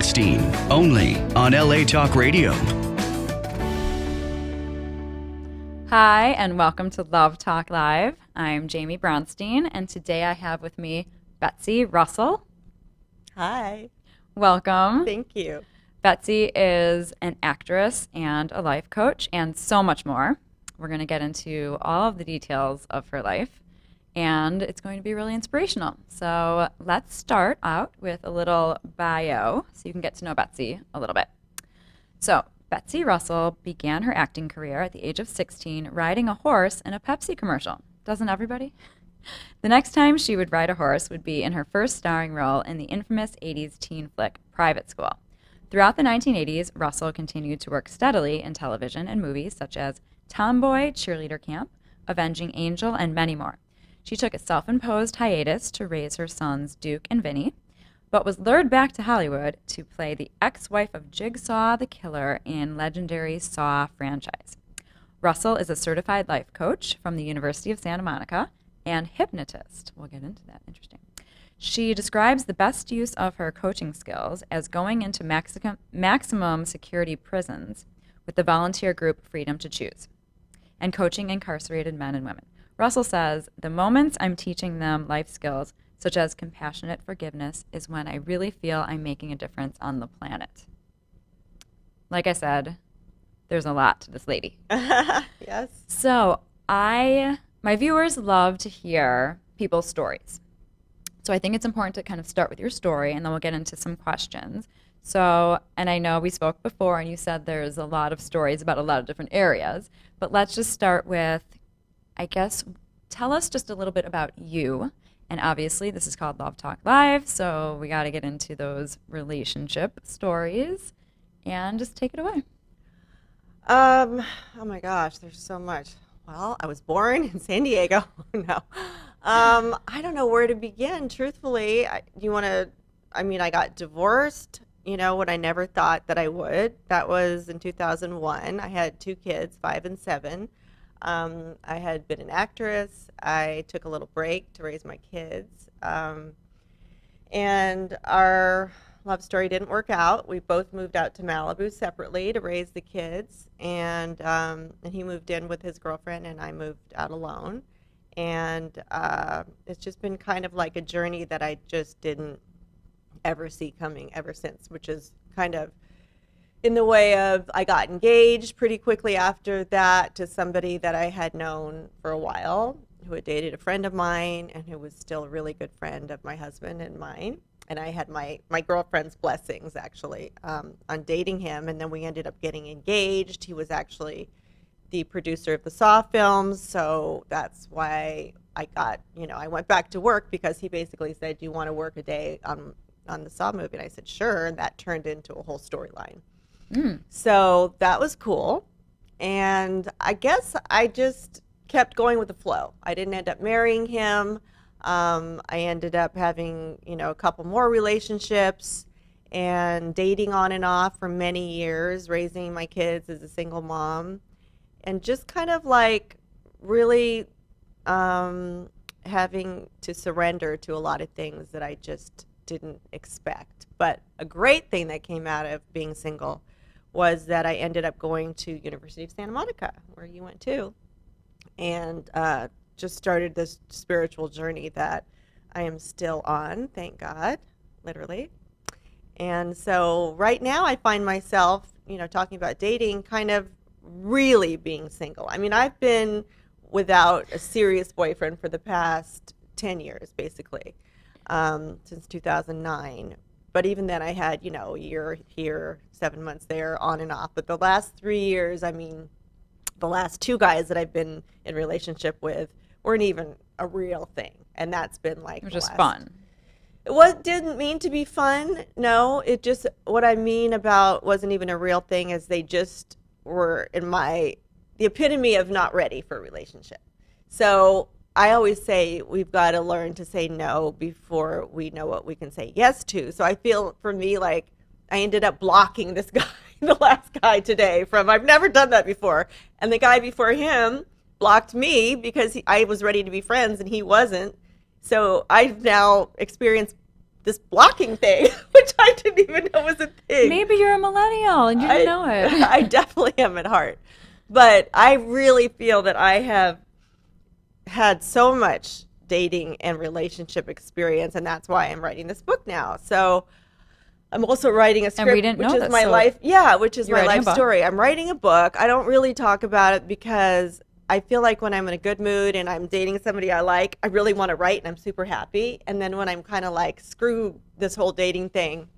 Bronstein, only on LA Talk Radio. Hi, and welcome to LoveTalk Live. I'm Jaime Bronstein, and today I have with me Betsy Russell. Hi. Welcome. Thank you. Betsy is an actress and a life coach and so much more. We're going to get into all of the details of her life, and it's going to be really inspirational. So let's start out with a little bio so you can get to know Betsy a little bit. So Betsy Russell began her acting career at the age of 16 riding a horse in a Pepsi commercial. Doesn't everybody? The next time she would ride a horse would be in her first starring role in the infamous 80s teen flick Private School. Throughout the 1980s, Russell continued to work steadily in television and movies such as Tomboy, Cheerleader Camp, Avenging Angel, and many more. She took a self-imposed hiatus to raise her sons Duke and Vinny, but was lured back to Hollywood to play the ex-wife of Jigsaw the Killer in legendary Saw franchise. Russell is a certified life coach from the University of Santa Monica and hypnotist. We'll get into that. Interesting. She describes the best use of her coaching skills as going into maximum security prisons with the volunteer group Freedom to Choose and coaching incarcerated men and women. Russell says, "The moments I'm teaching them life skills, such as compassionate forgiveness, is when I really feel I'm making a difference on the planet." Like I said, there's a lot to this lady. Yes. So my viewers love to hear people's stories. So I think it's important to kind of start with your story, and then we'll get into some questions. So, and I know we spoke before, and you said there's a lot of stories about a lot of different areas, but let's just start with, I guess, tell us just a little bit about you. And obviously, this is called Love Talk Live, so we got to get into those relationship stories, and just take it away. Oh my gosh, there's so much. Well, I was born in San Diego. No. I don't know where to begin, truthfully. I got divorced, when I never thought that I would. That was in 2001. I had two kids, 5 and 7. I had been an actress. I took a little break to raise my kids. And our love story didn't work out. We both moved out to Malibu separately to raise the kids. And he moved in with his girlfriend, and I moved out alone. And it's just been kind of like a journey that I just didn't ever see coming ever since, which is kind of in the way of, I got engaged pretty quickly after that to somebody that I had known for a while, who had dated a friend of mine and who was still a really good friend of my husband and mine. And I had my girlfriend's blessings, actually, on dating him. And then we ended up getting engaged. He was actually the producer of the Saw films. So that's why I went back to work, because he basically said, "Do you want to work a day on the Saw movie?" And I said, "Sure." And that turned into a whole storyline. So that was cool. And I guess I just kept going with the flow. I didn't end up marrying him. I ended up having, a couple more relationships and dating on and off for many years, raising my kids as a single mom, and just kind of like really having to surrender to a lot of things that I just didn't expect. But a great thing that came out of being single was that I ended up going to University of Santa Monica, where you went to, and just started this spiritual journey that I am still on, thank God, literally. And so right now I find myself, talking about dating, kind of really being single. I mean, I've been without a serious boyfriend for the past 10 years, basically, since 2009. But even then I had, a year here, 7 months there, on and off. But the last 3 years, the last 2 guys that I've been in relationship with weren't even a real thing. And that's been like, it was just fun. What didn't mean to be fun? No, it just, what I mean about wasn't even a real thing is they just were the epitome of not ready for a relationship. So I always say we've got to learn to say no before we know what we can say yes to. So I feel for me like I ended up blocking this guy, the last guy today, I've never done that before. And the guy before him blocked me because I was ready to be friends and he wasn't. So I've now experienced this blocking thing, which I didn't even know was a kidding. Maybe you're a millennial and you didn't know it. I definitely am at heart. But I really feel that I have had so much dating and relationship experience, and that's why I'm writing this book now. So I'm also writing a script, which is my life. Yeah, which is my life story. I'm writing a book. I don't really talk about it because I feel like when I'm in a good mood and I'm dating somebody I like, I really want to write and I'm super happy. And then when I'm kind of like, screw this whole dating thing,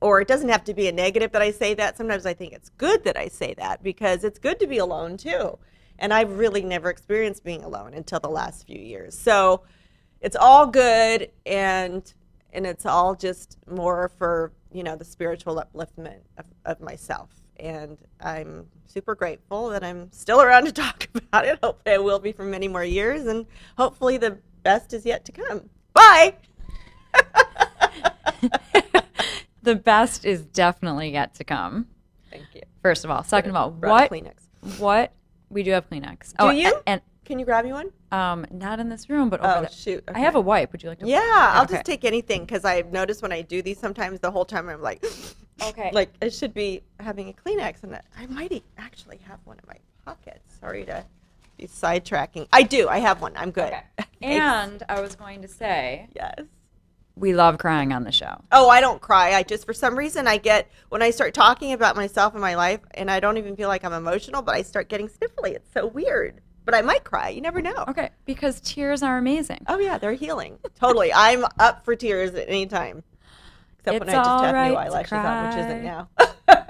or it doesn't have to be a negative that I say that. Sometimes I think it's good that I say that because it's good to be alone too. And I've really never experienced being alone until the last few years. So it's all good, and it's all just more for, the spiritual upliftment of myself. And I'm super grateful that I'm still around to talk about it. Hopefully I will be for many more years, and hopefully the best is yet to come. Bye! The best is definitely yet to come. Thank you. First of all. Second of all, Kleenex. We do have Kleenex. Do you? And can you grab me one? not in this room, but over there. Shoot. Okay. I have a wipe. Would you like to? Yeah, I'll just take anything, because I've noticed when I do these sometimes the whole time I'm like, okay, like I should be having a Kleenex, and I might actually have one in my pocket. Sorry to be sidetracking. I do. I have one. I'm good. Okay. And I was going to say, yes, we love crying on the show. Oh, I don't cry. I just, for some reason, when I start talking about myself and my life, and I don't even feel like I'm emotional, but I start getting sniffly. It's so weird. But I might cry. You never know. Okay, because tears are amazing. Oh, yeah, they're healing. Totally. I'm up for tears at any time. Except when I just have new eyelashes on, which isn't now.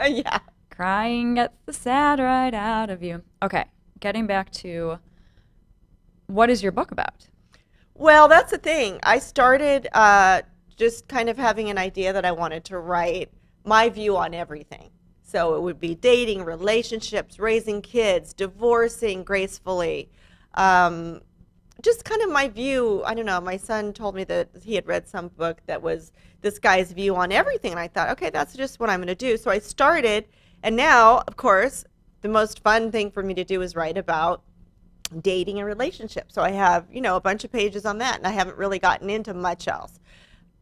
Yeah. Crying gets the sad right out of you. Okay, getting back to, what is your book about? Well, that's the thing. I started just kind of having an idea that I wanted to write my view on everything. So it would be dating, relationships, raising kids, divorcing gracefully. Just kind of my view. I don't know. My son told me that he had read some book that was this guy's view on everything. And I thought, okay, that's just what I'm going to do. So I started. And now, of course, the most fun thing for me to do is write about dating and relationships. So I have, a bunch of pages on that. And I haven't really gotten into much else.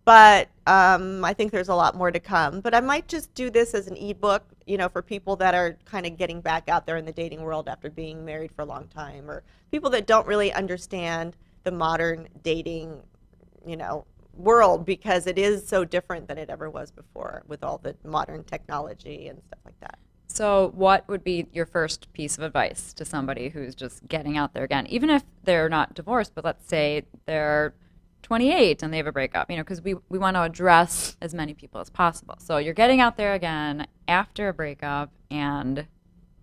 But I think there's a lot more to come. But I might just do this as an ebook, for people that are kind of getting back out there in the dating world after being married for a long time, or people that don't really understand the modern dating, world, because it is so different than it ever was before with all the modern technology and stuff like that. So what would be your first piece of advice to somebody who's just getting out there again, even if they're not divorced, but let's say they're 28 and they have a breakup, because we want to address as many people as possible. So you're getting out there again after a breakup and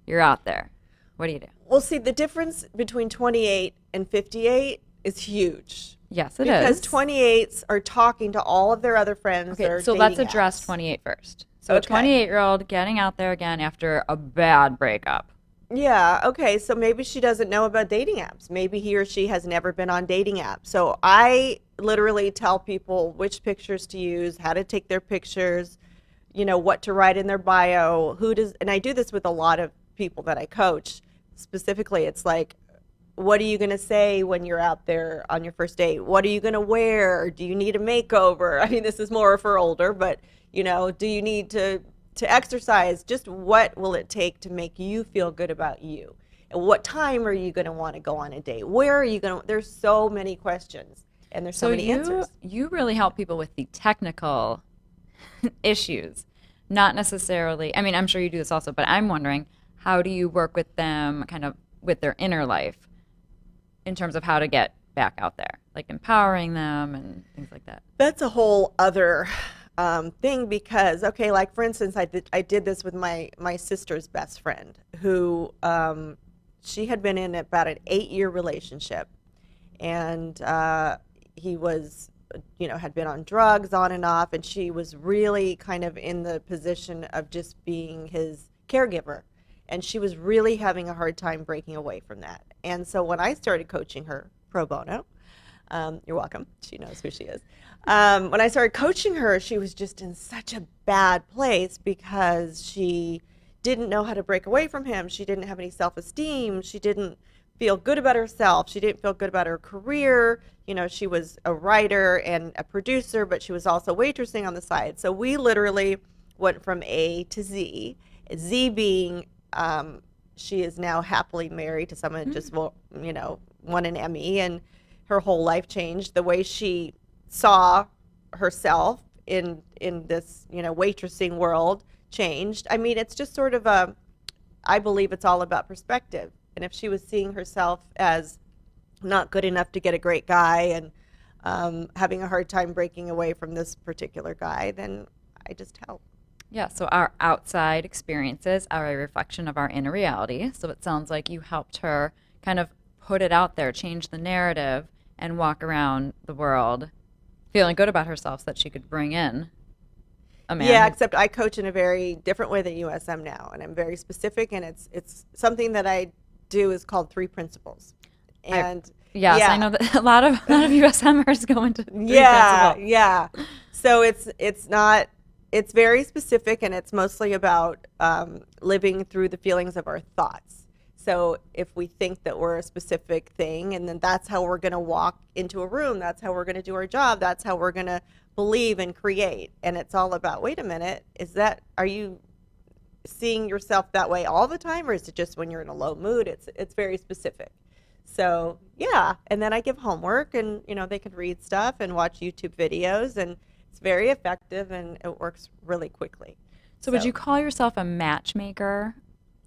you're out there. What do you do? Well, see, the difference between 28 and 58 is huge. Yes, it because is. Because 28s are talking to all of their other friends. Okay, so let's address 28 first. So a 28-year-old getting out there again after a bad breakup. Yeah, okay, so maybe she doesn't know about dating apps. Maybe he or she has never been on dating apps. So I literally tell people which pictures to use, how to take their pictures, what to write in their bio, and I do this with a lot of people that I coach. Specifically, it's like, what are you going to say when you're out there on your first date? What are you going to wear? Do you need a makeover? I mean, this is more for older, but, do you need to exercise? Just what will it take to make you feel good about you? And what time are you going to want to go on a date? Where are you going to? There's so many questions, and there's so many answers. You really help people with the technical issues, not necessarily. I mean, I'm sure you do this also, but I'm wondering, how do you work with them kind of with their inner life in terms of how to get back out there, like empowering them and things like that? That's a whole other thing, because, okay, like for instance, I did this with my sister's best friend, who she had been in about an 8-year relationship, and he was, had been on drugs on and off, and she was really kind of in the position of just being his caregiver. And she was really having a hard time breaking away from that. And so when I started coaching her pro bono, you're welcome, she knows who she is. When I started coaching her, she was just in such a bad place because she didn't know how to break away from him. She didn't have any self-esteem. She didn't feel good about herself. She didn't feel good about her career. She was a writer and a producer, but she was also waitressing on the side. So we literally went from A to Z. Z being she is now happily married to someone that just won an Emmy, and her whole life changed. The way she saw herself in this waitressing world changed. I mean, it's just sort of I believe it's all about perspective. And if she was seeing herself as not good enough to get a great guy and having a hard time breaking away from this particular guy, then I just help. Yeah, so our outside experiences are a reflection of our inner reality. So it sounds like you helped her kind of put it out there, change the narrative, and walk around the world feeling good about herself so that she could bring in a man. Yeah, except I coach in a very different way than USM now, and I'm very specific, and it's something that I do is called 3 principles. And I know that a lot of USMers go into 3 principles. Yeah. So it's very specific, and it's mostly about living through the feelings of our thoughts. So if we think that we're a specific thing, and then that's how we're going to walk into a room, that's how we're going to do our job, that's how we're going to believe and create. And it's all about, wait a minute, are you seeing yourself that way all the time, or is it just when you're in a low mood? It's very specific. So yeah, and then I give homework, and they can read stuff and watch YouTube videos, and it's very effective, and it works really quickly. So would you call yourself a matchmaker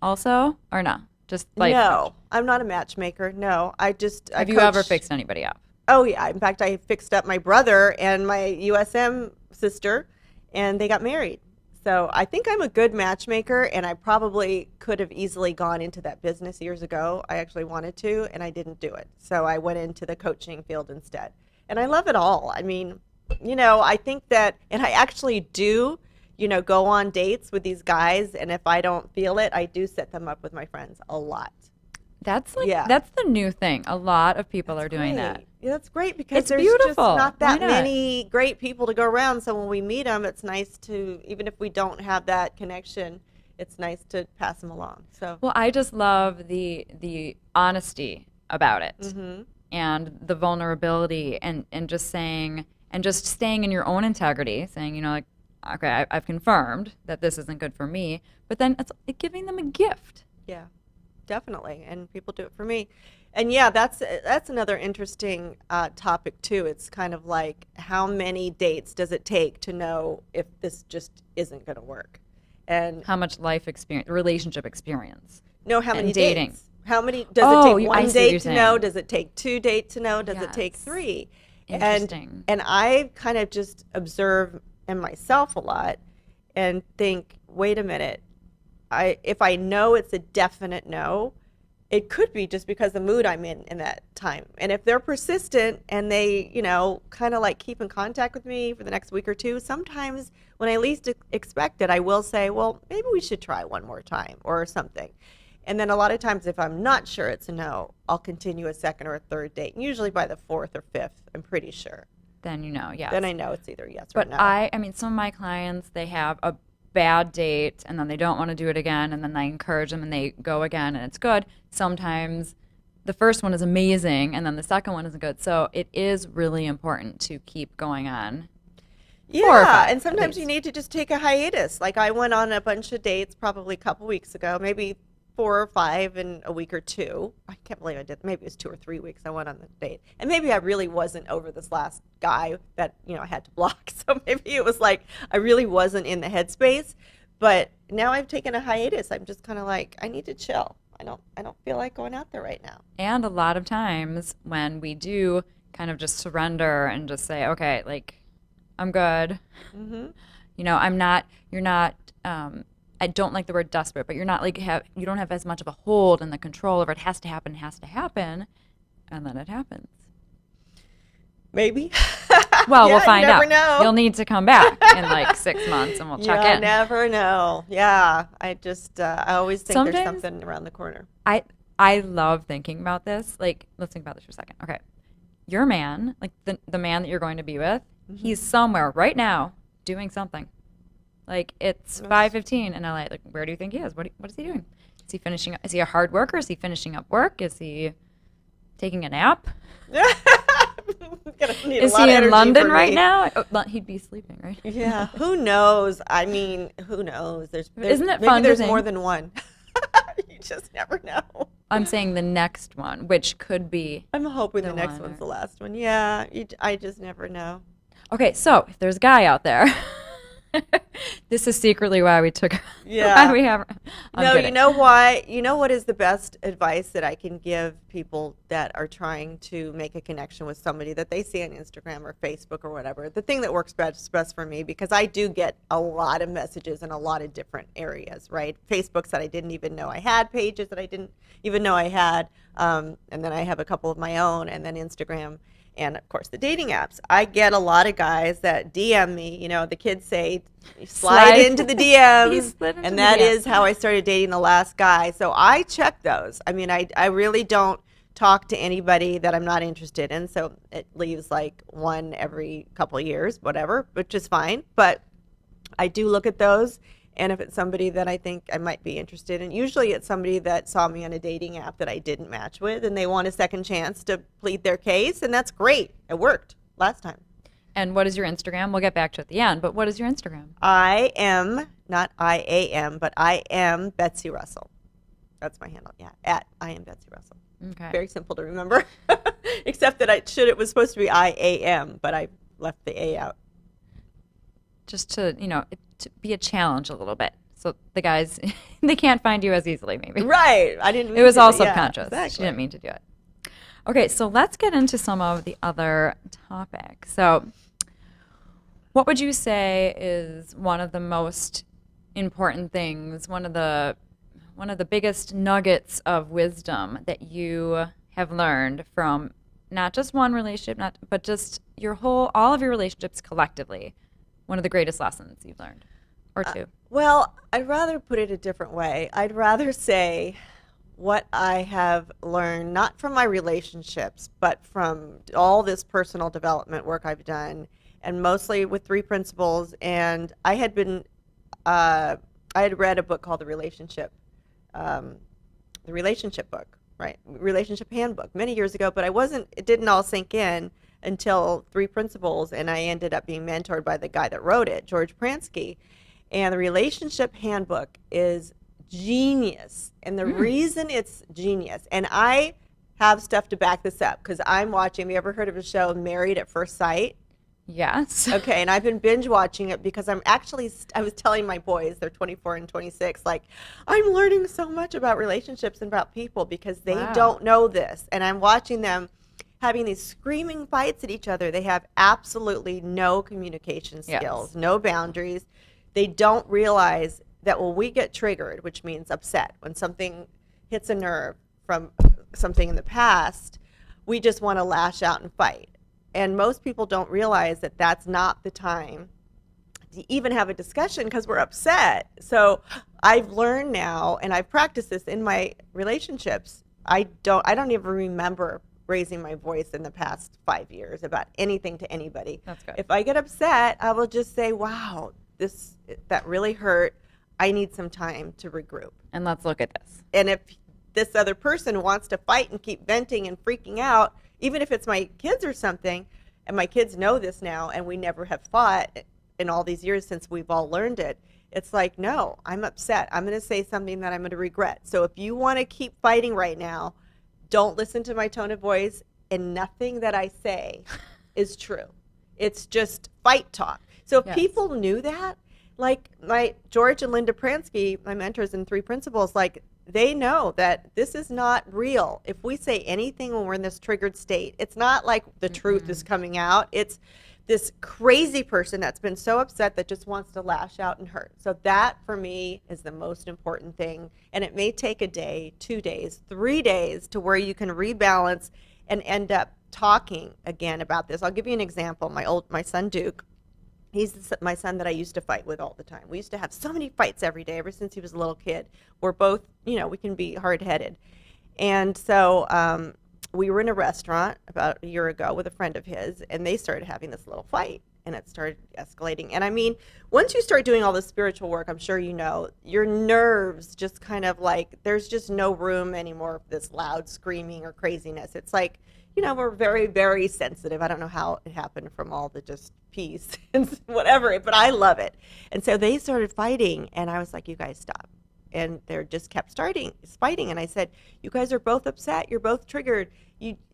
also, or no? Just life No, coach? I'm not a matchmaker. No, Have you ever fixed anybody up? Oh yeah, in fact, I fixed up my brother and my USM sister, and they got married. So I think I'm a good matchmaker, and I probably could have easily gone into that business years ago. I actually wanted to, and I didn't do it. So I went into the coaching field instead. And I love it all. I mean, I think that, and I actually do, go on dates with these guys, and if I don't feel it, I do set them up with my friends a lot. That's that's the new thing. A lot of people are doing that. Yeah, that's great because It's there's beautiful. just not that Why not? many great people to go around. So when we meet them, it's nice to, even if we don't have that connection, it's nice to pass them along. So Well, I just love the honesty about it, and the vulnerability, and just saying, and just staying in your own integrity, saying, okay, I've confirmed that this isn't good for me, but then it's giving them a gift. yeah, definitely, and people do it for me. And yeah, that's another interesting topic too. It's kind of like, how many dates does it take to know if this just isn't going to work? And How much life experience, relationship experience. No, how many dating. dates? How many does it take? I One see what you're date to know? saying. Does it take 2 dates to know? Does it take Yes. 3? Interesting. And I kind of just observe in myself a lot and think, wait a minute, if I know it's a definite no, it could be just because the mood I'm in that time. And if they're persistent and they, kind of like keep in contact with me for the next week or 2, sometimes when I least expect it, I will say, well, maybe we should try one more time or something. And then a lot of times if I'm not sure it's a no, I'll continue a second or a third date. And usually by the 4th or 5th, I'm pretty sure. Then yes. Then I know it's either yes or But no. I mean, some of my clients, they have a bad date, and then they don't want to do it again, and then I encourage them, and they go again, and it's good. Sometimes the first one is amazing, and then the second one isn't good. So it is really important to keep going on. 4 or 5, and sometimes at you least. need to just take a hiatus. Like I went on a bunch of dates probably a couple weeks ago, maybe 4 or 5 in a week or 2. I can't believe I did. Maybe it was 2 or 3 weeks I went on the date. And maybe I really wasn't over this last guy that, I had to block. So maybe it was like I really wasn't in the headspace. But now I've taken a hiatus. I'm just kind of like, I need to chill. I don't feel like going out there right now. And a lot of times when we do kind of just surrender and just say, okay, like, I'm good. You're not, I don't like the word desperate, but you're not like, you don't have as much of a hold and the control over it. Has to happen, and then it happens. Maybe. Well, Yeah, we'll find you never out. know. You'll need to come back in like 6 months, and we'll check You in. never know. Yeah, I just I always think there's Sometimes- something around the corner. I love thinking about this. Like, let's think about this for a second. Okay, your man, like the man that you're going to be with, he's somewhere right now doing something. Like, it's 5:15 in LA. Like, where do you think he is? What is he doing? Is he finishing? Is he a hard worker? Is he finishing up work? Is he taking a nap? Need Is a lot he of in energy London from right me. now? Oh, he'd be sleeping, right? Yeah, who knows? I mean, who knows? There's Isn't it maybe fun to there's think? more than one. You just never know. I'm saying the next one, which could be. I'm hoping the The next one one's or- the last one. Yeah, I just never know. Okay, so if there's a guy out there, this is secretly why we took. Yeah. Why we have. I'm No, kidding. you know why? You know what is the best advice that I can give people that are trying to make a connection with somebody that they see on Instagram or Facebook or whatever? The thing that works best for me, because I do get a lot of messages in a lot of different areas, right? Facebooks that I didn't even know I had, pages that I didn't even know I had, and then I have a couple of my own, and then Instagram. And of course, the dating apps. I get a lot of guys that DM me. You know, the kids say, slide into the He DMs. slid into And the that DMs. is how I started dating the last guy. So I check those. I mean, I really don't talk to anybody that I'm not interested in. So it leaves like one every couple of years, whatever, which is fine. But I do look at those. And if it's somebody that I think I might be interested in, usually it's somebody that saw me on a dating app that I didn't match with, and they want a second chance to plead their case, and that's great. It worked last time. And what is your Instagram? We'll get back to it at the end, but what is your Instagram? I am, not I-A-M, but I am Betsy Russell. That's my handle, yeah, at I am Betsy Russell. Okay. Very simple to remember, except that it was supposed to be I-A-M, but I left the A out. Just to, to be a challenge a little bit. So the guys, they can't find you as easily, maybe. Right. I didn't mean It was to, all yeah, subconscious. exactly. She didn't mean to do it. Okay, so let's get into some of the other topics. So what would you say is one of the most important things, one of the biggest nuggets of wisdom that you have learned from not just one relationship, but just all of your relationships collectively? One of the greatest lessons you've learned, or two? Well, I'd rather put it a different way. I'd rather say what I have learned, not from my relationships, but from all this personal development work I've done, and mostly with 3 principles. And I had read a book called The Relationship Book, right? Relationship Handbook many years ago, but it didn't all sink in until 3 principles, and I ended up being mentored by the guy that wrote it, George Pransky. And the Relationship Handbook is genius. And the reason it's genius, and I have stuff to back this up, because I'm watching, have you ever heard of a show, Married at First Sight? Yes. Okay, and I've been binge watching it because I was telling my boys, they're 24 and 26, like, I'm learning so much about relationships and about people because they don't know this. And I'm watching them having these screaming fights at each other. They have absolutely no communication skills, no boundaries. They don't realize that when we get triggered, which means upset, when something hits a nerve from something in the past, we just want to lash out and fight. And most people don't realize that that's not the time to even have a discussion because we're upset. So I've learned now, and I've practiced this in my relationships. I don't even remember raising my voice in the past 5 years about anything to anybody. That's good. If I get upset, I will just say, wow, that really hurt. I need some time to regroup. And let's look at this. And if this other person wants to fight and keep venting and freaking out, even if it's my kids or something, and my kids know this now, and we never have fought in all these years since we've all learned it, it's like, no, I'm upset. I'm going to say something that I'm going to regret. So if you want to keep fighting right now, don't listen to my tone of voice, and nothing that I say is true. It's just fight talk. So if people knew that, like my George and Linda Pransky, my mentors in 3 principles, like they know that this is not real. If we say anything when we're in this triggered state, it's not like the truth is coming out. It's this crazy person that's been so upset that just wants to lash out and hurt. So that, for me, is the most important thing. And it may take a day, 2 days, 3 days to where you can rebalance and end up talking again about this. I'll give you an example. My son, Duke, he's my son that I used to fight with all the time. We used to have so many fights every day ever since he was a little kid. We're both, we can be hard-headed. And so we were in a restaurant about a year ago with a friend of his, and they started having this little fight, and it started escalating. And I mean, once you start doing all this spiritual work, I'm sure you know, your nerves just kind of like, there's just no room anymore for this loud screaming or craziness. It's like we're very, very sensitive. I don't know how it happened from all the just peace and whatever, but I love it. And so they started fighting, and I was like, you guys stop. And they just kept fighting. And I said, you guys are both upset. You're both triggered.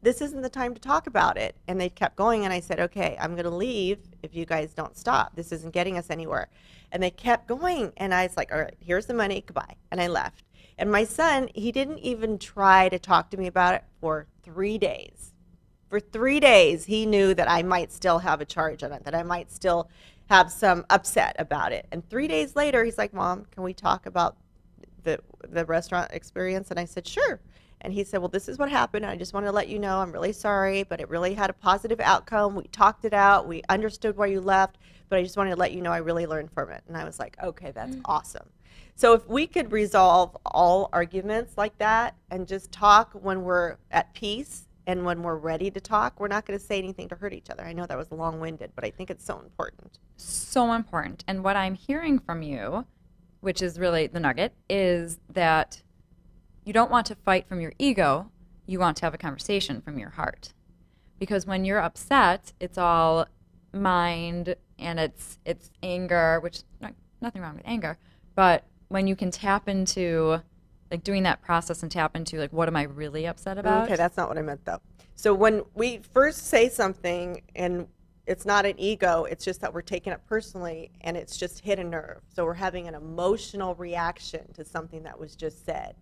This isn't the time to talk about it. And they kept going. And I said, okay, I'm going to leave if you guys don't stop. This isn't getting us anywhere. And they kept going. And I was like, all right, here's the money. Goodbye. And I left. And my son, he didn't even try to talk to me about it for 3 days. For 3 days, he knew that I might still have a charge on it, that I might still have some upset about it. And 3 days later, he's like, Mom, can we talk about the restaurant experience? And I said, sure. And he said, well, this is what happened. I just want to let you know I'm really sorry, but it really had a positive outcome. We talked it out. We understood why you left, but I just wanted to let you know I really learned from it. And I was like, okay, that's awesome. So if we could resolve all arguments like that and just talk when we're at peace and when we're ready to talk, we're not going to say anything to hurt each other. I know that was long-winded, but I think it's so important. So important. And what I'm hearing from you, which is really the nugget, is that you don't want to fight from your ego. You want to have a conversation from your heart. Because when you're upset, it's all mind and it's anger, which nothing wrong with anger. But when you can tap into, like, doing that process and tap into, like, what am I really upset about? Okay, that's not what I meant, though. So when we first say something and it's not an ego, it's just that we're taking it personally and it's just hit a nerve. So we're having an emotional reaction to something that was just said.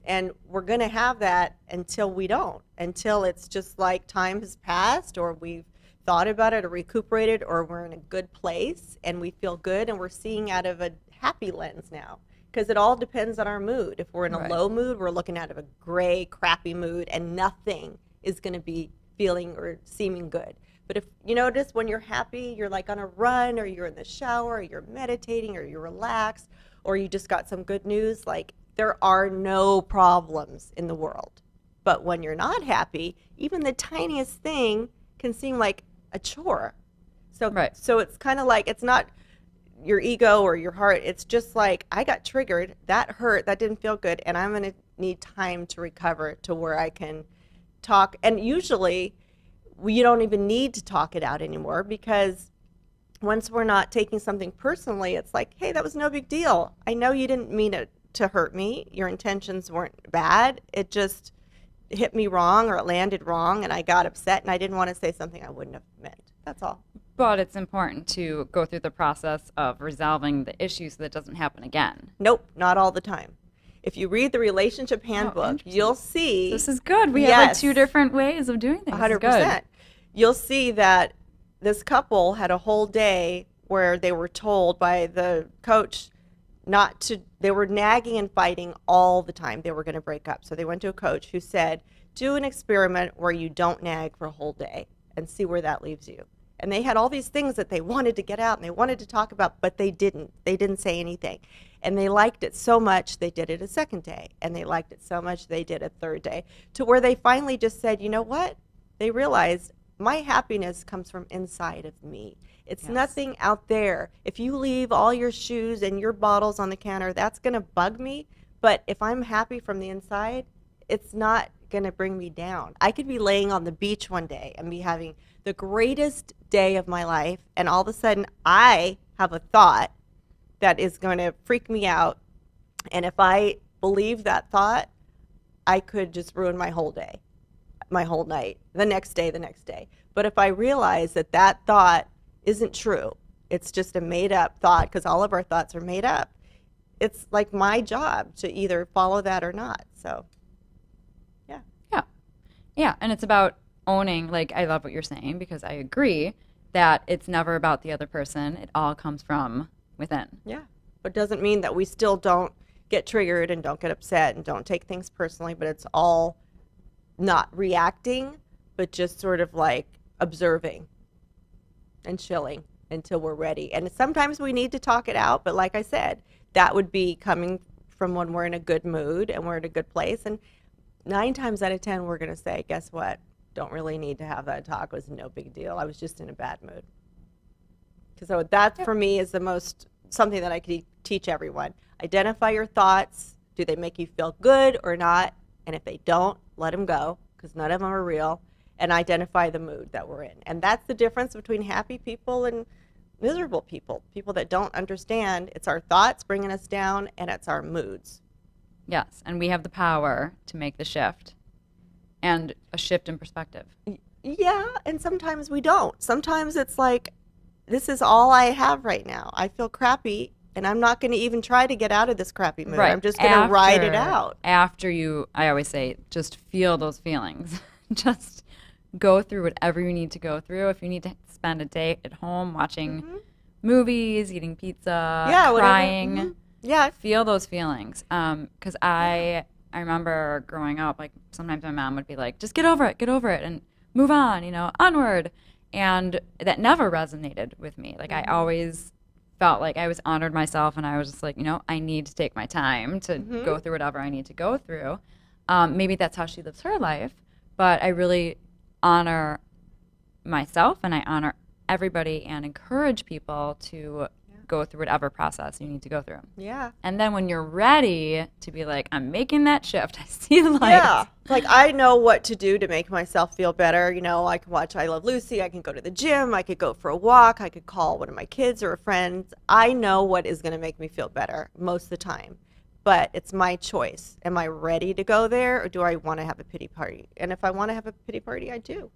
And we're going to have that until we don't, until it's just like time has passed or we've thought about it or recuperated or we're in a good place and we feel good and we're seeing out of a happy lens now. Because it all depends on our mood. If we're in a low mood, we're looking out of a gray, crappy mood and nothing is going to be feeling or seeming good. But if you notice when you're happy, you're like on a run or you're in the shower or you're meditating or you're relaxed or you just got some good news, like there are no problems in the world. But when you're not happy, even the tiniest thing can seem like a chore. So it's kind of like, it's not your ego or your heart. It's just like, I got triggered, that hurt, that didn't feel good, and I'm going to need time to recover to where I can talk. And usually you don't even need to talk it out anymore because once we're not taking something personally, it's like, hey, that was no big deal. I know you didn't mean it to hurt me. Your intentions weren't bad. It just hit me wrong or it landed wrong and I got upset and I didn't want to say something I wouldn't have meant. That's all. But it's important to go through the process of resolving the issue so that it doesn't happen again. Nope, not all the time. If you read the relationship handbook, you'll see. This is good. We have like 2 different ways of doing things. 100%. You'll see that this couple had a whole day where they were told by the coach not to, they were nagging and fighting all the time. They were going to break up. So they went to a coach who said, do an experiment where you don't nag for a whole day and see where that leaves you. And they had all these things that they wanted to get out and they wanted to talk about, but they didn't. They didn't say anything. And they liked it so much, they did it a second day. And they liked it so much, they did a third day. To where they finally just said, you know what? They realized my happiness comes from inside of me. It's nothing out there. If you leave all your shoes and your bottles on the counter, that's going to bug me. But if I'm happy from the inside, it's not going to bring me down. I could be laying on the beach one day and be having the greatest day of my life, and all of a sudden I have a thought that is going to freak me out. And if I believe that thought, I could just ruin my whole day, my whole night, the next day. But if I realize that that thought isn't true, it's just a made-up thought, because all of our thoughts are made up, it's like my job to either follow that or not. So, yeah, and it's about owning, like, I love what you're saying, because I agree that it's never about the other person. It all comes from within. Yeah, but it doesn't mean that we still don't get triggered and don't get upset and don't take things personally, but it's all not reacting, but just sort of like observing and chilling until we're ready. And sometimes we need to talk it out, but like I said, that would be coming from when we're in a good mood and we're in a good place. And 9 times out of 10, we're going to say, guess what? Don't really need to have that talk. It was no big deal. I was just in a bad mood. So that for me is the most, something that I could teach everyone. Identify your thoughts. Do they make you feel good or not? And if they don't, let them go, because none of them are real. and identify the mood that we're in. And that's the difference between happy people and miserable people, people that don't understand. It's our thoughts bringing us down, and it's our moods. Yes, and we have the power to make the shift and a shift in perspective. Yeah, and sometimes we don't. Sometimes it's like, this is all I have right now. I feel crappy, and I'm not going to even try to get out of this crappy mood. Right. I'm just going to ride it out. After you, I always say, just feel those feelings. Just go through whatever you need to go through. If you need to spend a day at home watching movies, eating pizza, crying, whatever. Yeah, feel those feelings. Because I remember growing up, like sometimes my mom would be like, just get over it, and move on, onward. And that never resonated with me. Like I always felt like I was honored myself, and I was just like, I need to take my time to go through whatever I need to go through. Maybe that's how she lives her life, but I really honor myself, and I honor everybody and encourage people to go through whatever process you need to go through. Yeah. And then when you're ready to be like, I'm making that shift, I see the light. Yeah. Like I know what to do to make myself feel better. I can watch I Love Lucy. I can go to the gym. I could go for a walk. I could call one of my kids or a friend. I know what is going to make me feel better most of the time. But it's my choice. Am I ready to go there, or do I want to have a pity party? And if I want to have a pity party, I do.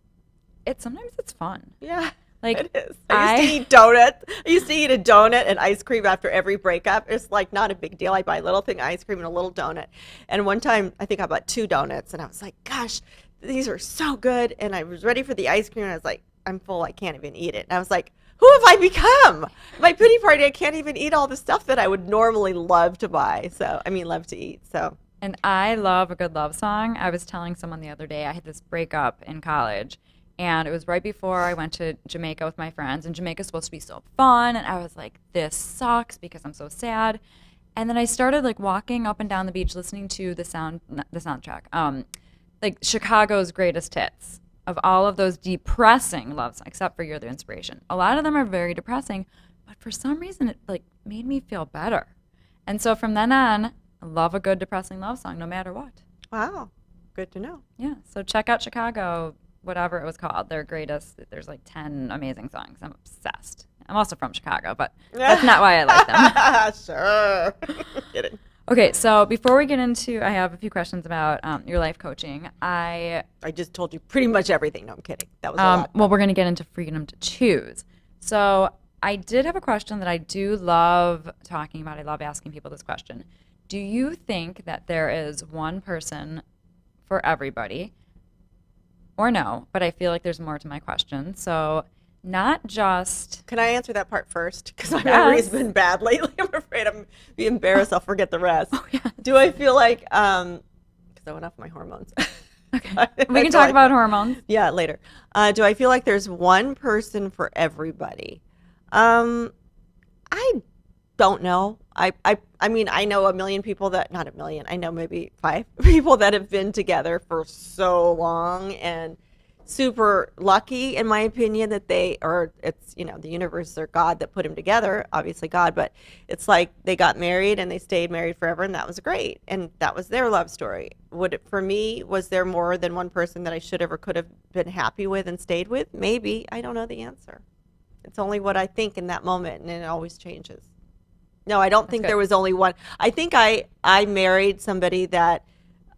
Sometimes it's fun. Yeah. Like it is. I used to eat donuts. I used to eat a donut and ice cream after every breakup. It's like not a big deal. I buy a little thing of ice cream and a little donut. And one time, I think I bought 2 donuts, and I was like, gosh, these are so good. And I was ready for the ice cream, and I was like, I'm full. I can't even eat it. And I was like, who have I become? My pity party, I can't even eat all the stuff that I would normally love to buy. Love to eat. So. And I love a good love song. I was telling someone the other day, I had this breakup in college. And it was right before I went to Jamaica with my friends. And Jamaica's supposed to be so fun. And I was like, this sucks because I'm so sad. And then I started like walking up and down the beach listening to the soundtrack, like Chicago's greatest hits of all of those depressing love songs, except for You're the Inspiration. A lot of them are very depressing, but for some reason it like made me feel better. And so from then on, I love a good depressing love song no matter what. Wow. Good to know. Yeah. So check out Chicago, whatever it was called, their greatest. There's like 10 amazing songs. I'm obsessed. I'm also from Chicago, but that's not why I like them. Sure. Kidding. Okay, so before we get into, I have a few questions about your life coaching. I just told you pretty much everything. No, I'm kidding. That was a lot. Well, we're going to get into freedom to choose. So I did have a question that I do love talking about. I love asking people this question. Do you think that there is one person for everybody? Or no, but I feel like there's more to my question. So not just... Can I answer that part first? Because my memory's been bad lately. I'm afraid I'm be embarrassed. I'll forget the rest. Oh, yeah. Do I feel like... Because I went off my hormones. Okay. We can talk about hormones. Yeah, later. Do I feel like there's one person for everybody? I don't know. I mean, I know a million people that, not a million, I know maybe 5 people that have been together for so long and super lucky, in my opinion, that it's, the universe or God that put them together, obviously God, but it's like they got married and they stayed married forever, and that was great. And that was their love story. For me, was there more than one person that I should have or could have been happy with and stayed with? Maybe. I don't know the answer. It's only what I think in that moment, and it always changes. No, I don't think there was only one. I think I married somebody that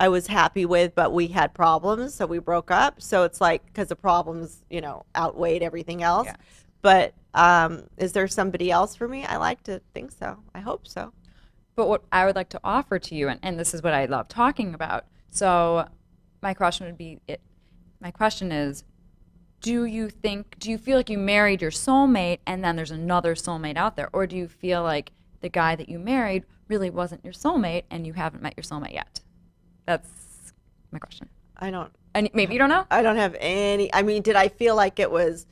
I was happy with, but we had problems, so we broke up. So it's like, because the problems, outweighed everything else. Yes. But is there somebody else for me? I like to think so. I hope so. But what I would like to offer to you, and this is what I love talking about. So my question is, do you feel like you married your soulmate and then there's another soulmate out there? Or do you feel like the guy that you married really wasn't your soulmate and you haven't met your soulmate yet? That's my question. I don't. And maybe you don't know? I don't have any. I mean, did I feel like it was,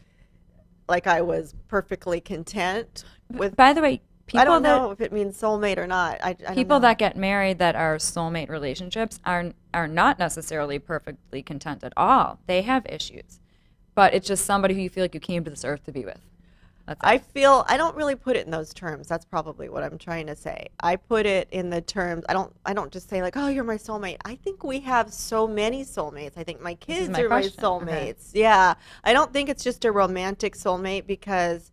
like I was perfectly content with? By the way, people I don't know if it means soulmate or not. I don't people know. that get married that are soulmate relationships are not necessarily perfectly content at all. They have issues. But it's just somebody who you feel like you came to this earth to be with. That's I it. feel I don't really put it in those terms. That's probably what I'm trying to say. I put it in the terms. I don't just say like, "Oh, you're my soulmate." I think we have so many soulmates. I think my This is kids my are my question. Okay. soulmates. Yeah. I don't think it's just a romantic soulmate because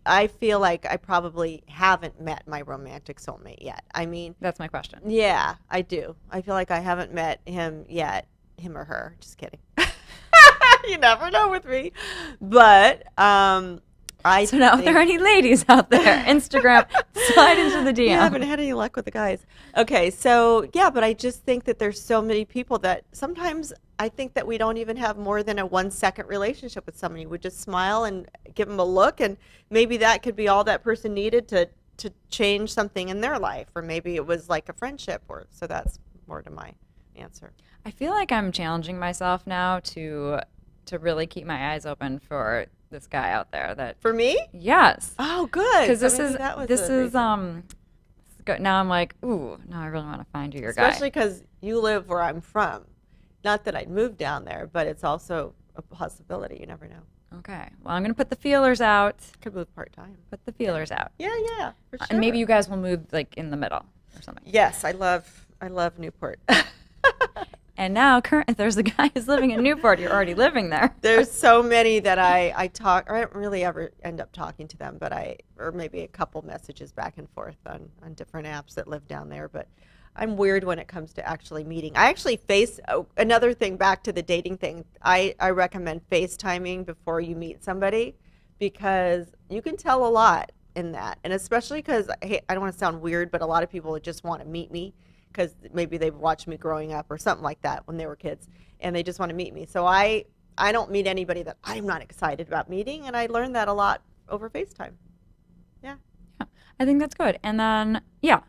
I feel like I probably haven't met my romantic soulmate yet. I mean, That's my question. yeah, I do. I feel like I haven't met him yet, him or her. Just kidding. You never know with me. But So now, if there are any ladies out there, Instagram, slide into the DM. Yeah, I haven't had any luck with the guys. Okay, so yeah, but I just think that there's so many people that sometimes I think that we don't even have more than a 1 second relationship with somebody. We just smile and give them a look, and maybe that could be all that person needed to change something in their life, or maybe it was like a friendship. Or so that's more to my answer. I feel like I'm challenging myself now to really keep my eyes open for this guy out there. That For me? yes, Oh, good. because So this maybe is that was this the is reason. now I'm like, ooh, now I really want to find you your guy. Especially because you live where I'm from. Not that I'd move down there, but it's also a possibility. You never know. Okay, well, I'm gonna put the feelers out. Could move part time. Put the feelers out, Yeah, yeah, for sure. and maybe you guys will move like in the middle or something. Yes, I love Newport. And now, if there's a guy who's living in Newport, you're already living there. There's so many that I talk, or I don't really ever end up talking to them, but or maybe a couple messages back and forth on different apps that live down there. But I'm weird when it comes to actually meeting. I actually another thing back to the dating thing. I recommend FaceTiming before you meet somebody because you can tell a lot in that. And especially because, I don't want to sound weird, but a lot of people just want to meet me because maybe they've watched me growing up or something like that when they were kids, and they just want to meet me. So I don't meet anybody that I'm not excited about meeting, and I learned that a lot over FaceTime. Yeah. Yeah, I think that's good. And then, yeah,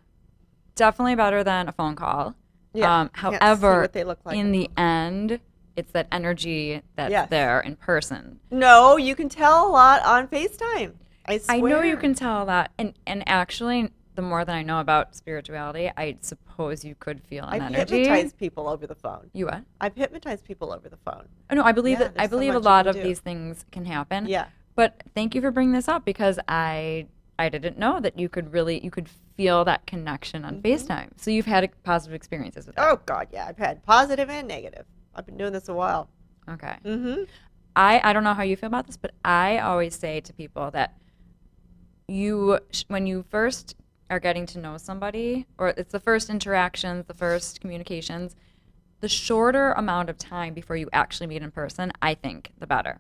definitely better than a phone call. Yeah. Can't see However, what they look like. in the end, it's that energy that's Yes. there in person. No, you can tell a lot on FaceTime. I swear. I know you can tell that, and actually, the more that I know about spirituality, I suppose you could feel an I've energy. hypnotized people over the phone. You what? I've hypnotized people over the phone. Oh no, I believe Yeah, that. I there's so believe a much you lot can of do. these things can happen. Yeah. But thank you for bringing this up because I didn't know that you could feel that connection on FaceTime. So you've had positive experiences with that. Oh God, yeah. I've had positive and negative. I've been doing this a while. Okay. Mm-hmm. I don't know how you feel about this, but I always say to people that when you first are getting to know somebody, or it's the first interactions, the first communications, the shorter amount of time before you actually meet in person, I think, the better.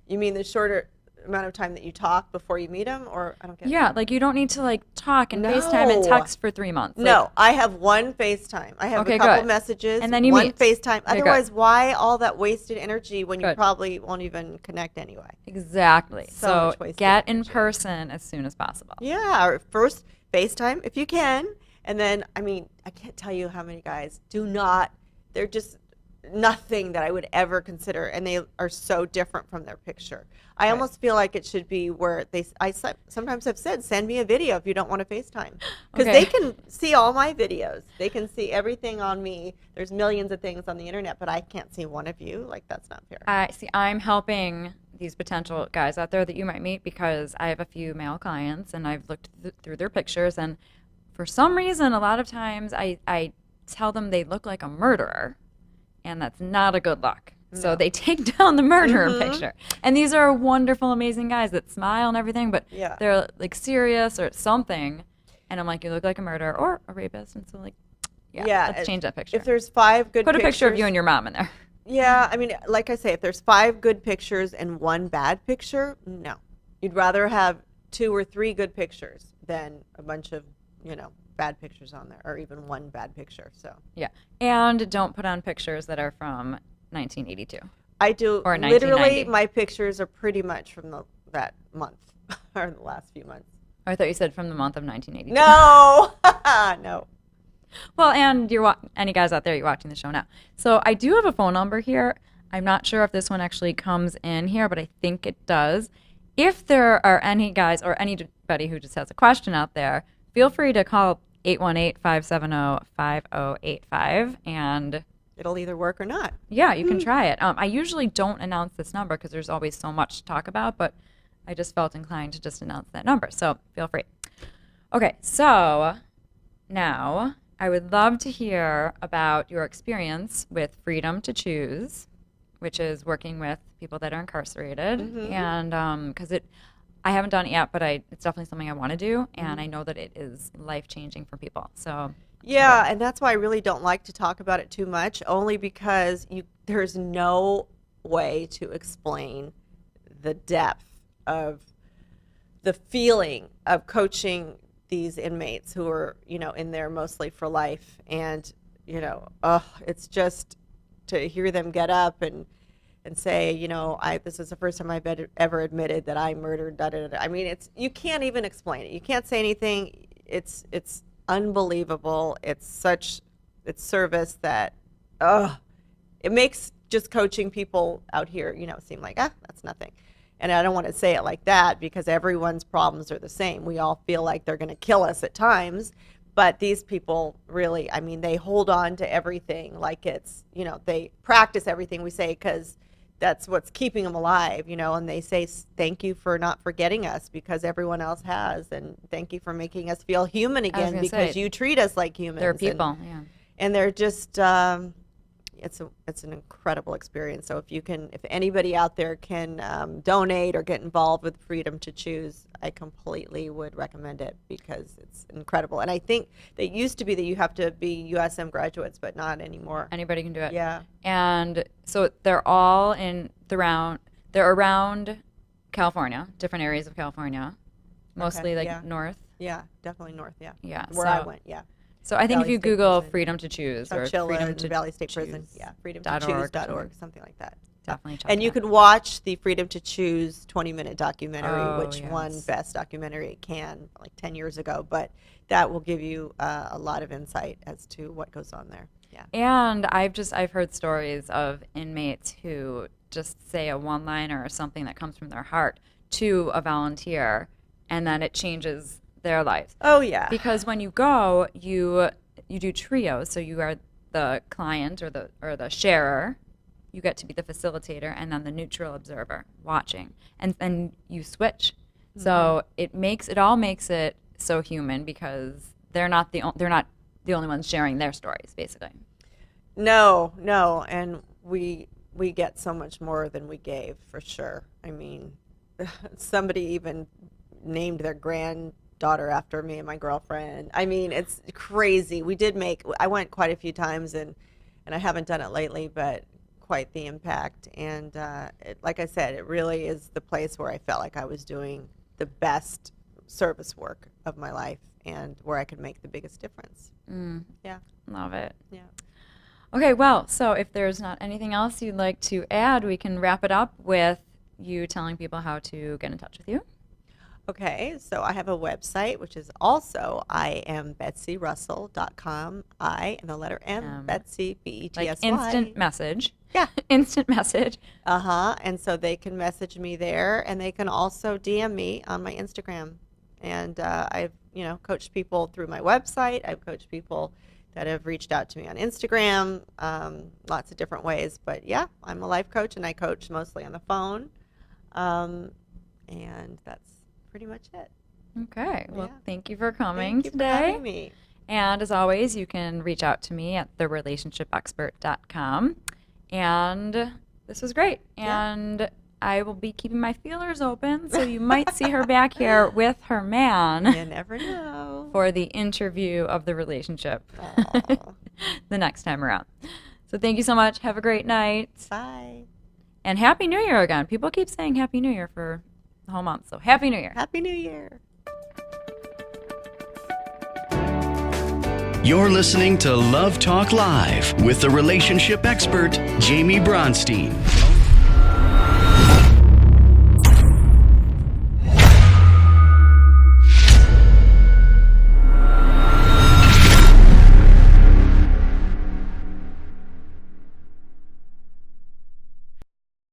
You mean the shorter amount of time that you talk before you meet them, or I don't get it. Yeah, like you don't need to like talk and No. FaceTime and text for 3 months. No, I have one FaceTime. I have Okay, a couple good. messages, And then you one meet. FaceTime. Okay, good. Otherwise, why all that wasted energy when you Good. probably won't even connect anyway? Exactly. So So much wasted get in energy. person as soon as possible. Yeah, or first FaceTime if you can. And then, I mean, I can't tell you how many guys they're just nothing that I would ever consider, and they are so different from their picture. I Right. almost feel like it should be where sometimes have said, send me a video if you don't want to FaceTime. Because Okay. they can see all my videos. They can see everything on me. There's millions of things on the internet, but I can't see one of you. Like, that's not fair. I'm helping these potential guys out there that you might meet because I have a few male clients and I've looked through their pictures, and for some reason, a lot of times I tell them they look like a murderer, and that's not a good look. So No. they take down the murderer Mhm. picture. And these are wonderful, amazing guys that smile and everything, but Yeah. they're like serious or something. And I'm like, you look like a murderer or a rapist. And so like, Yeah, let's change that picture. If there's 5 good Put a pictures, picture of you and your mom in there. Yeah, I mean, like I say, if there's 5 good pictures and 1 bad picture, no. You'd rather have 2 or 3 good pictures than a bunch of, bad pictures on there, or even 1 bad picture. So Yeah. And don't put on pictures that are from 1982. I do Or literally 1990. my pictures are pretty much from that month or the last few months. I thought you said from the month of 1982. No, no. Well, and any guys out there, you're watching the show now. So I do have a phone number here. I'm not sure if this one actually comes in here, but I think it does. If there are any guys or anybody who just has a question out there, feel free to call 818-570-5085, and It'll either work or not. yeah, you can try it. I usually don't announce this number because there's always so much to talk about, but I just felt inclined to just announce that number. So feel free. Okay, so now I would love to hear about your experience with Freedom to Choose, which is working with people that are incarcerated. Mm-hmm. And because I haven't done it yet, but it's definitely something I want to do. And I know that it is life-changing for people. So yeah, and that's why I really don't like to talk about it too much, only because there's no way to explain the depth of the feeling of coaching these inmates who are, in there mostly for life. And, it's just to hear them get up and say, this is the first time I've ever admitted that I murdered, da, da, da. I mean, you can't even explain it. You can't say anything. It's unbelievable. It's service that, it makes just coaching people out here, seem like, that's nothing. And I don't want to say it like that because everyone's problems are the same. We all feel like they're going to kill us at times. But these people really, they hold on to everything like it's, they practice everything we say because that's what's keeping them alive, and they say, thank you for not forgetting us because everyone else has. And thank you for making us feel human again because you treat us like humans. They're people, yeah. And they're just, it's an incredible experience. So if anybody out there can donate or get involved with Freedom to Choose, I completely would recommend it because it's incredible. And I think it used to be that you have to be USM graduates, but not anymore. Anybody can do it. Yeah. And so they're all they're around California, different areas of California, mostly north. Yeah, definitely north. Yeah. Yeah. Where I went. Yeah. So I think Valley if you State Google Prison. Freedom to Choose or Chilla Freedom and to Valley State Choose. Prison. Yeah, freedomtochoose.org, something like that. Definitely check And it you out. could watch the Freedom to Choose 20-minute documentary, which yes. won Best Documentary at Cannes like 10 years ago. But that will give you a lot of insight as to what goes on there. Yeah. And I've heard stories of inmates who just say a one-liner or something that comes from their heart to a volunteer, and then it changes their lives. Oh yeah. Because when you go, you do trios, so you are the client or the sharer. You get to be the facilitator and then the neutral observer watching, and then you switch. Mm-hmm. So it all makes it so human because they're not the only ones sharing their stories, basically. No, and we get so much more than we gave, for sure. I mean, somebody even named their granddaughter after me and my girlfriend. I mean, it's crazy. I went quite a few times, and I haven't done it lately, but quite the impact. And like I said, it really is the place where I felt like I was doing the best service work of my life and where I could make the biggest difference. Yeah. Love it. Yeah. Okay, well, so if there's not anything else you'd like to add, we can wrap it up with you telling people how to get in touch with you. Okay, so I have a website, which is also IamBetsyRussell.com. I and the letter M, Betsy, Betsy. Like instant message. Yeah. Instant message. And so they can message me there, and they can also DM me on my Instagram. And I've, coached people through my website. I've coached people that have reached out to me on Instagram, lots of different ways. But yeah, I'm a life coach, and I coach mostly on the phone. And that's pretty much it. Okay. Well, thank you for coming Thank you today. for having me. And as always, you can reach out to me at therelationshipexpert.com. And this was great. And I will be keeping my feelers open, so you might see her back here with her man. You never know. For the interview of the relationship the next time around. So thank you so much. Have a great night. Bye. And Happy New Year again. People keep saying Happy New Year for the whole month. So Happy New Year. Happy New Year. You're listening to Love Talk Live with the relationship expert, Jaime Bronstein.